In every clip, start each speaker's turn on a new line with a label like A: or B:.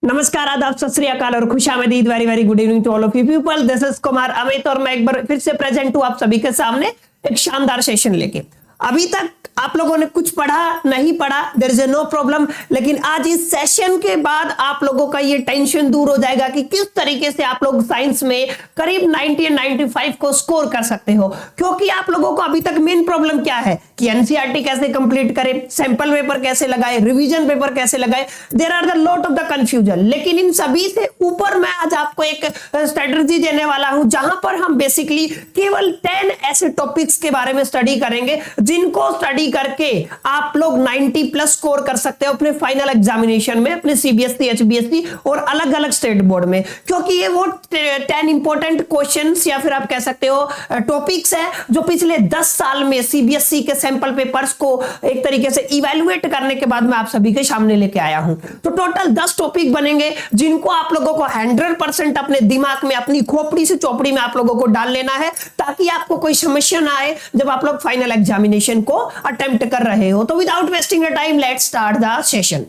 A: नमस्कार, आदाब, सत श्री अकाल और खुशामदीद। Very very good evening to all of you people. This is Kumar Amit और मैं एक बार फिर से प्रेजेंट हूं आप सभी के सामने एक शानदार सेशन लेके। अभी तक आप लोगों ने कुछ पढ़ा नहीं पढ़ा, देयर इज नो प्रॉब्लम, लेकिन आज इस सेशन के बाद आप लोगों का ये टेंशन दूर हो जाएगा कि किस तरीके से आप लोग साइंस में करीब 90 या 95 को स्कोर कर सकते हो। क्योंकि आप लोगों को अभी तक मेन प्रॉब्लम क्या है कि एनसीईआरटी कैसे कंप्लीट करें, सैंपल पेपर कैसे लगाए, रिवीजन पेपर कैसे लगाए, there are the lot of the confusion. लेकिन इन सभी से ऊपर मैं आज आपको एक स्ट्रेटजी देने वाला हूं जहां पर हम बेसिकली केवल 10 ऐसे टॉपिक्स के बारे में स्टडी करेंगे जिनको स्टडी करके आप लोग 90 प्लस स्कोर कर सकते हो अपने फाइनल एग्जामिनेशन में, अपने सीबीएसई, एचबीएसई और अलग अलग स्टेट बोर्ड में। क्योंकि ये वो 10 इंपॉर्टेंट क्वेश्चंस या फिर आप कह सकते हो टॉपिक्स है जो पिछले 10 साल में सीबीएसई के सैंपल पेपर्स को एक तरीके से इवैल्यूएट करने के बाद मैं आप सभी के सामने लेके आया हूं। तो टोटल 10 टॉपिक बनेंगे जिनको आप लोगों को 100% अपने दिमाग में, अपनी खोपड़ी से चौपड़ी में आप लोगों को डाल लेना है, ताकि आपको कोई समस्या ना आए जब आप लोग फाइनल एग्जामिनेशन को अटेम्प्ट कर रहे हो। तो without wasting a time let's start the session.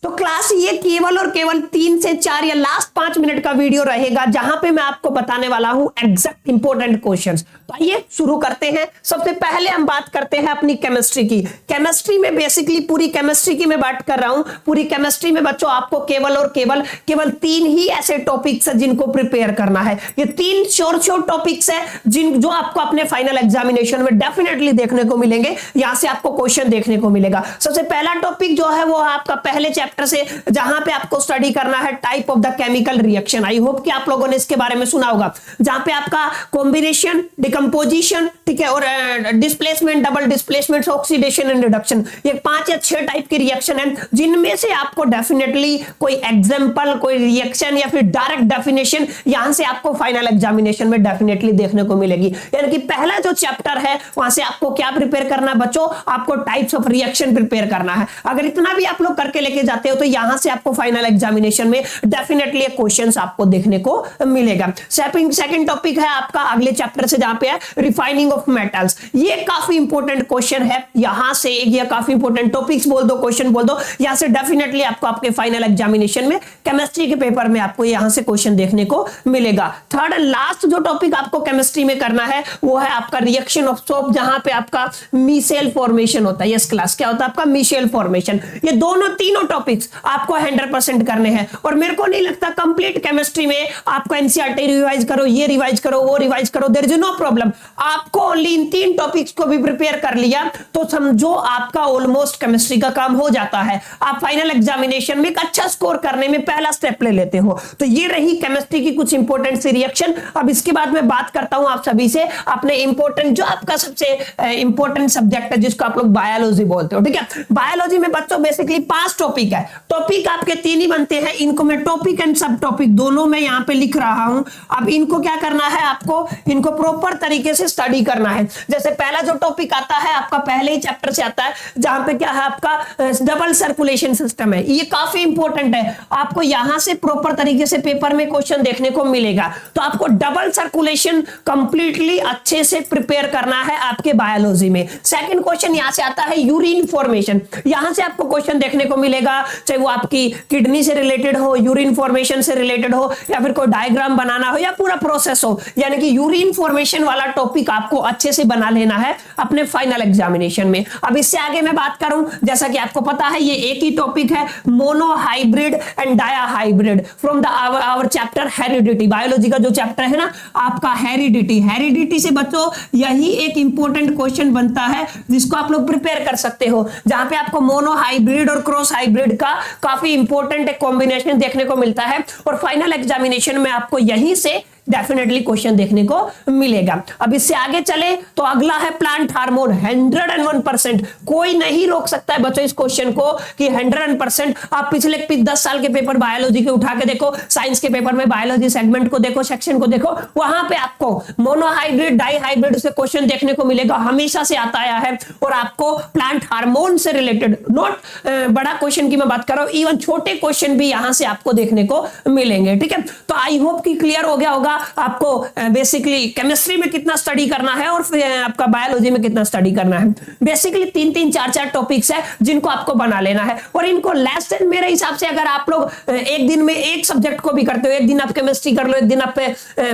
A: तो क्लास ये केवल और केवल 3 से 4 या लास्ट 5 मिनट का वीडियो रहेगा जहां पे मैं आपको बताने वाला हूं एग्जैक्ट इंपॉर्टेंट क्वेश्चंस। तो आइए शुरू करते हैं। सबसे पहले हम बात करते हैं अपनी केमिस्ट्री की। केमिस्ट्री में बेसिकली पूरी केमिस्ट्री की मैं बात कर रहा हूं। पूरी केमिस्ट्री में बच्चों आपको केवल और केवल 3 ही ऐसे टॉपिक्स है जिनको प्रिपेयर करना है। ये 3 शॉर्ट टॉपिक्स है जो आपको अपने फाइनल एग्जामिनेशन में डेफिनेटली देखने को मिलेंगे। यहां से आपको क्वेश्चन देखने को मिलेगा। सबसे पहला टॉपिक जो है वो आपका पहले चैप्टर से, जहां पे आपको स्टडी करना है type of the chemical reaction. I hope कि आप लोगों ने इसके बारे में सुना होगा, जहां पे आपका कॉम्बिनेशन, डिकम्पोजिशन, ठीक है, और displacement, double displacement, oxidation and reduction, ये 5 या 6 टाइप की रिएक्शन है जिनमें से आपको डेफिनेटली कोई एग्जांपल, कोई रिएक्शन या फिर डायरेक्ट डेफिनेशन यहां से आपको फाइनल एग्जामिनेशन में डेफिनेटली देखने को मिलेगी। यानी कि पहला जो चैप्टर है वहां से आपको क्या प्रिपेयर करना है बच्चों, आपको टाइप्स ऑफ रिएक्शन प्रिपेयर करना है। अगर इतना भी आप लोग करके लेके जाते हो तो यहां से आपको फाइनल एग्जामिनेशन में डेफिनेटली क्वेश्चंस आपको देखने को मिलेगा। सेकंड टॉपिक है आपका अगले चैप्टर से, जहां पे है रिफाइनिंग ऑफ मेटल्स। ये काफी इंपॉर्टेंट क्वेश्चन है। यहां से ये काफी इंपॉर्टेंट टॉपिक्स बोल दो, क्वेश्चन बोल दो, यहां से डेफिनेटली आपको आपके फाइनल एग्जामिनेशन में केमिस्ट्री के पेपर में आपको यहां से क्वेश्चन देखने को मिलेगा। थर्ड एंड लास्ट जो टॉपिक आपको केमिस्ट्री में करना है वो है आपका रिएक्शन ऑफ सोप, जहां पे आपका मिशेल फॉर्मेशन होता है। यस क्लास, क्या होता है आपका मिशेल फॉर्मेशन। ये तीनों टॉपिक्स आपको 100% करने हैं। और मेरे को नहीं लगता कंप्लीट केमिस्ट्री में आपको एनसीईआरटी रिवाइज करो, ये रिवाइज करो, वो रिवाइज करो, देयर इज नो प्रॉब्लम। आपको ओनली इन 3 टॉपिक्स को भी प्रिपेयर कर लिया तो समझो आपका ऑलमोस्ट केमिस्ट्री का काम हो जाता है। आप फाइनल एग्जामिनेशन में एक अच्छा स्कोर करने में पहला स्टेप ले लेते हो। तो ये रही केमिस्ट्री की कुछ इंपॉर्टेंट सी रिएक्शन। अब इसके बाद मैं बात करता हूं आप सभी से अपने इंपॉर्टेंट, जो आपका सबसे इंपॉर्टेंट सब्जेक्ट है जिसको आप लोग बायोलॉजी बोलते हो, ठीक है। बायोलॉजी में बच्चों बेसिकली 5 टॉपिक है। टॉपिक आपके 3 ही बनते हैं, इनको मैं टॉपिक एंड सब टॉपिक दोनों में यहां पे लिख रहा हूं। अब इनको क्या करना है, आपको इनको प्रॉपर तरीके से स्टडी करना है। जैसे पहला जो टॉपिक आता है आपका पहले ही चैप्टर से आता है, जहां पे क्या है आपका डबल सर्कुलेशन सिस्टम है। ये काफी इंपॉर्टेंट है, आपको यहां से प्रॉपर तरीके से पेपर में क्वेश्चन देखने को मिलेगा। तो आपको डबल सर्कुलेशन कंप्लीटली अच्छे से प्रिपेयर करना है आपके बायोलॉजी में। सेकंड क्वेश्चन यहां से आता है यूरिन फॉर्मेशन। यहां से आपको क्वेश्चन देखने को मिलेगा, चाहे वो आपकी किडनी से रिलेटेड हो, यूरिन फॉर्मेशन से रिलेटेड हो, या फिर कोई डायग्राम बनाना हो, या पूरा प्रोसेस हो। यानी कि यूरिन फॉर्मेशन वाला टॉपिक आपको अच्छे से बना लेना है अपने फाइनल एग्जामिनेशन में। अब इससे आगे मैं बात करूं, जैसा कि आपको पता है ये एक ही टॉपिक है, monohybrid and dihybrid from the our chapter heredity. Biology का जो चैप्टर है ना आपका हेरिडिटी, हेरिडिटी से बच्चों यही एक इंपॉर्टेंट क्वेश्चन बनता है जिसको आप लोग प्रिपेयर कर सकते हो, जहां पे आपको मोनोहाइब्रिड और क्रॉस हाइब्रिड का काफी इंपॉर्टेंट एक कॉम्बिनेशन देखने को मिलता है। और फाइनल एग्जामिनेशन में आपको यहीं से डेफिनेटली क्वेश्चन देखने को मिलेगा। अब इससे आगे चले तो अगला है प्लांट हार्मोन। 101% कोई नहीं रोक सकता है बच्चों इस क्वेश्चन को कि 100% आप पिछले 10 साल के पेपर बायोलॉजी के उठा के देखो, साइंस के पेपर में बायोलॉजी सेगमेंट को देखो, सेक्शन को देखो, वहां पे आपको मोनोहाइब्रिड, डाईहाइब्रिड से क्वेश्चन देखने को मिलेगा, हमेशा से आता आया है। और आपको प्लांट हार्मोन से रिलेटेड, नॉट बड़ा क्वेश्चन की मैं बात कर रहा हूं, इवन छोटे क्वेश्चन भी यहां से आपको देखने को मिलेंगे, ठीक है। तो आई होप कि क्लियर हो गया होगा आपको बेसिकली केमिस्ट्री में कितना स्टडी करना है और फिर आपका बायोलॉजी में कितना स्टडी करना है। बेसिकली 3-3, 4-4 टॉपिक्स है जिनको आपको बना लेना है, और इनको लेस देन मेरे हिसाब से अगर आप लोग एक दिन में एक सब्जेक्ट को भी करते हो, एक दिन आप केमिस्ट्री कर लो, एक दिन आप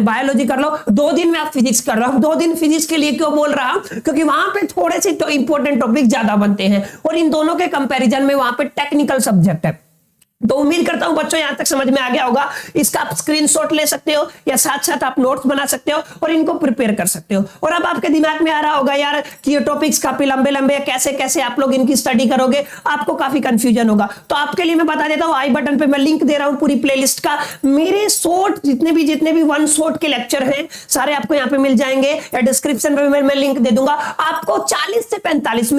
A: बायोलॉजी कर लो, 2 दिन में आप फिजिक्स कर लो। 2 दिन फिजिक्स के लिए क्यों बोल रहा हूं, क्योंकि वहां पे थोड़े से तो इंपॉर्टेंट टॉपिक ज्यादा बनते हैं और इन दोनों के कंपैरिजन में वहां पे टेक्निकल सब्जेक्ट है। तो उम्मीद करता हूं बच्चों यहां तक समझ में आ गया होगा। इसका आप स्क्रीनशॉट ले सकते हो या साथ साथ आप नोट्स बना सकते हो और इनको प्रिपेयर कर सकते हो। और अब आपके दिमाग में आ रहा होगा यार कि ये टॉपिक्स काफी लंबे लंबे, कैसे कैसे आप लोग इनकी स्टडी करोगे, आपको काफी कंफ्यूजन होगा। तो आपके लिए मैं बता देता हूं, आई बटन पे मैं लिंक दे रहा हूं पूरी प्लेलिस्ट का। मेरे शॉर्ट जितने भी 1 शॉट के लेक्चर हैं सारे आपको यहाँ पे मिल जाएंगे, या डिस्क्रिप्शन पे मैं लिंक दे दूंगा। आपको 40 से 45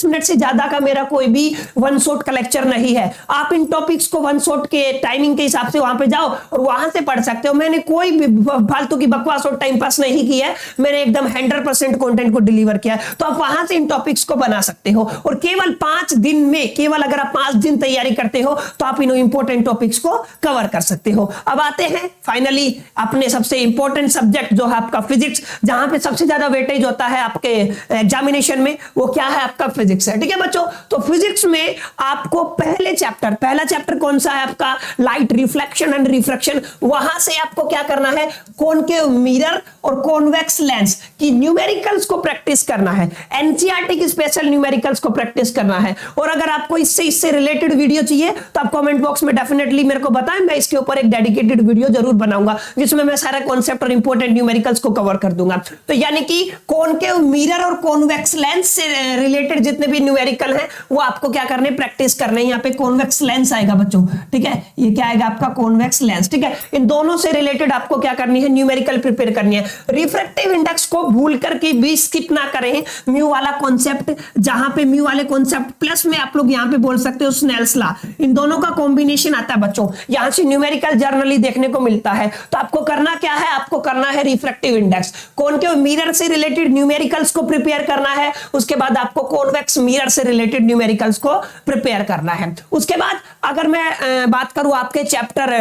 A: मिनट से ज्यादा का मेरा कोई भी 1 शॉट का लेक्चर नहीं है। आप इन टॉपिक्स को 1 शॉट के टाइमिंग के हिसाब से वहां पे जाओ और वहां से पढ़ सकते हो। मैंने कोई भी फालतू की बकवास और टाइम पास नहीं किया है, मैंने एकदम 100% कंटेंट को डिलीवर किया है। तो आप वहां से इन टॉपिक्स को बना सकते हो और केवल 5 दिन में, केवल अगर आप 5 दिन तैयारी करते हो तो आप इन इंपॉर्टेंट टॉपिक्स को कवर कर सकते हो। अब आते हैं फाइनली अपने सबसे इंपॉर्टेंट सब्जेक्ट जो है आपका फिजिक्स, जहां पे सबसे ज्यादा वेटेज होता है आपके एग्जामिनेशन में, वो क्या है आपका फिजिक्स है। ठीक है बच्चों, तो फिजिक्स में आपको पहला चैप्टर कौन सा है आपका, लाइट रिफ्लेक्शन एंड रिफ्रैक्शन। वहां से आपको क्या करना है, कॉनकेव मिरर और कॉन्वेक्स लेंस की न्यूमेरिकल्स को प्रैक्टिस करना है, एनसीईआरटी की स्पेशल न्यूमेरिकल्स को प्रैक्टिस करना है। और अगर आपको इससे रिलेटेड वीडियो चाहिए तो आप कमेंट बॉक्स में डेफिनेटली मेरे को बताएं, मैं इसके ऊपर एक डेडिकेटेड वीडियो जरूर बनाऊंगा जिसमें मैं सारा कॉन्सेप्ट और इंपॉर्टेंट न्यूमेरिकल्स को कवर कर दूंगा। तो यानी कि कॉनकेव मिरर और कॉन्वेक्स लेंस से रिलेटेड जितने भी न्यूमेरिकल हैं वो आपको क्या करने, प्रैक्टिस करने। यहाँ पे कॉन्वेक्स लेंस आएगा बच्चों, ठीक है, ये क्या आएगा आपका कॉन्वेक्स लेंस। ठीक है, इन दोनों से रिलेटेड आपको क्या करनी है, न्यूमेरिकल प्रिपेयर करनी है। रिफ्रैक्टिव इंडेक्स को भूल करके भी स्किप ना करें, म्यू वाला कॉन्सेप्ट, जहां पे म्यू वाले कॉन्सेप्ट प्लस में आप लोग यहां पे बोल सकते हो स्नेल्स लॉ, इन दोनों का कॉम्बिनेशन आता है बच्चों। यहां से न्यूमेरिकल जर्नली देखने को मिलता है। तो आपको करना क्या है, आपको करना है रिफ्रैक्टिव इंडेक्स, कॉनकेव मिरर से रिलेटेड न्यूमेरिकल्स को प्रिपेयर करना है। उसके बाद आपको कॉन्वेक्स मिरर से रिलेटेड न्यूमेरिकल्स को प्रिपेयर करना है। उसके बाद अगर मैं बात करूं आपके चैप्टर,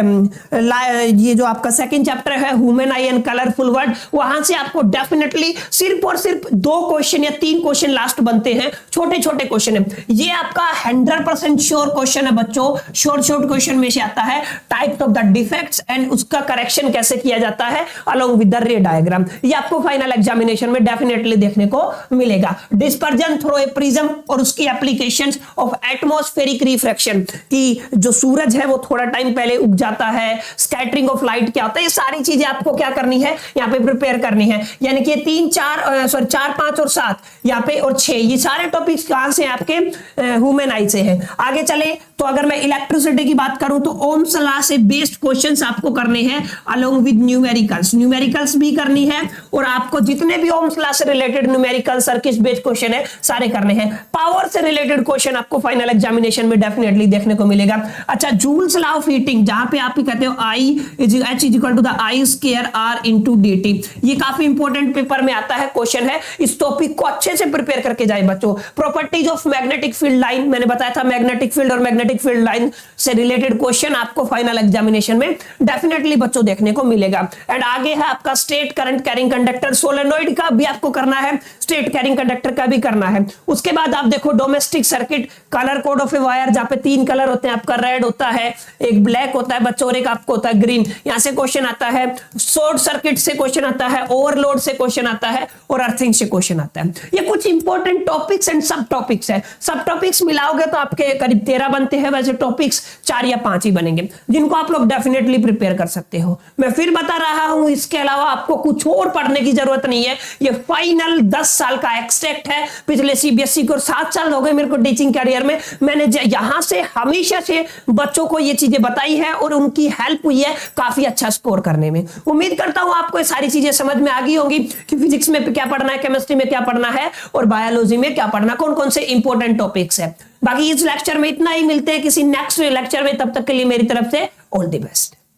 A: ये जो आपका सेकंड चैप्टर है human I and colourful word, वहां से आपको डेफिनेटली सिर्फ और सिर्फ 2 क्वेश्चन या 3 क्वेश्चन लास्ट बनते हैं, छोटे छोटे क्वेश्चन है। ये आपका 100% श्योर क्वेश्चन है बच्चों, शॉर्ट क्वेश्चन में से आता है, types of the defects and उसका करेक्शन कैसे किया जाता है अलोंग विद द रे डायग्राम। ये आपको फाइनल एग्जामिनेशन में डेफिनेटली देखने को मिलेगा। डिस्पर्जन थ्रू ए प्रिज्म और उसकी एप्लीकेशंस ऑफ एटमॉस्फेरिक रिफ्रैक्शन, की जो सूरज है वो थोड़ा टाइम पहले उग जाता है, स्कैटरिंग ऑफ लाइट क्या होता है, ये सारी चीजें आपको क्या करनी है, यहाँ पे प्रिपेयर करनी है। यानी कि 3, 4, 5 और 7 यहाँ पे और 6, ये सारे टॉपिक्स कहां से आपके ह्यूमन आई से हैं। आगे चले तो अगर मैं इलेक्ट्रिसिटी की बात करूं तो ओम्स लॉ से बेस्ड क्वेश्चंस आपको करने हैं अलोंग विद न्यूमेरिकल्स भी करनी है, और आपको जितने भी ओम्स लॉ से related numerical circuit based question है सारे करने हैं। पावर से रिलेटेड क्वेश्चन आपको फाइनल एग्जामिनेशन में डेफिनेटली देखने को मिलेगा। अच्छा, जूल्स लॉ ऑफ हीटिंग, जहां पे आप कहते हो I H equal to the I square R into dt, ये काफी इंपॉर्टेंट पेपर में आता है, क्वेश्चन है। इस टॉपिक को अच्छे से प्रिपेयर करके जाए बच्चों। Properties of magnetic field line, मैंने बताया था मैग्नेटिक फील्ड और मैग्नेटिक फील्ड लाइन से रिलेटेड क्वेश्चन आपको फाइनल एग्जामिनेशन में डेफिनेटली बच्चों देखने को मिलेगा। एंड आगे है आपका state current carrying conductor, solenoid का भी आपको करना है, स्टेट कैरिंग कंडक्टर का भी करना है। उसके बाद आप देखो domestic circuit, colour code of a wire, जहां पे 3 कलर होते हैं, आपका रेड होता है, एक ब्लैक होता है बच्चों और एक आपको होता है ग्रीन, यहां से क्वेश्चन आता है। शॉर्ट सर्किट से क्वेश्चन आता है, ओवरलोड से क्वेश्चन आता है और अर्थिंग से क्वेश्चन आता है। ये कुछ इंपॉर्टेंट टॉपिक्स एंड सब टॉपिक्स है। सब टॉपिक्स मिलाओगे तो आपके करीब 13 बनते हैं, वैसे टॉपिक्स 4 या 5 ही बनेंगे जिनको आप लोग डेफिनेटली प्रिपेयर कर सकते हो। मैं फिर बता रहा हूं, इसके अलावा आपको कुछ और पढ़ने की जरूरत नहीं है। ये फाइनल 10 साल का एक्सट्रैक्ट है पिछले सीबीएसई को। 7 साल हो गए मेरे को टीचिंग करियर में, मैंने यहां से हमेशा से बच्चों को ये चीजें बताई है और उनकी हेल्प हुई है काफी अच्छा स्कोर करने में। उम्मीद करता हूं आपको ये सारी चीजें समझ में आ गई होंगी कि फिजिक्स में क्या पढ़ना है, केमिस्ट्री में क्या पढ़ना है और बायोलॉजी में क्या पढ़ना, कौन कौन से इंपॉर्टेंट टॉपिक्स है। बाकी इस लेक्चर में इतना ही, मिलते हैं किसी नेक्स्ट लेक्चर में, तब तक के लिए मेरी तरफ से ऑल द बेस्ट।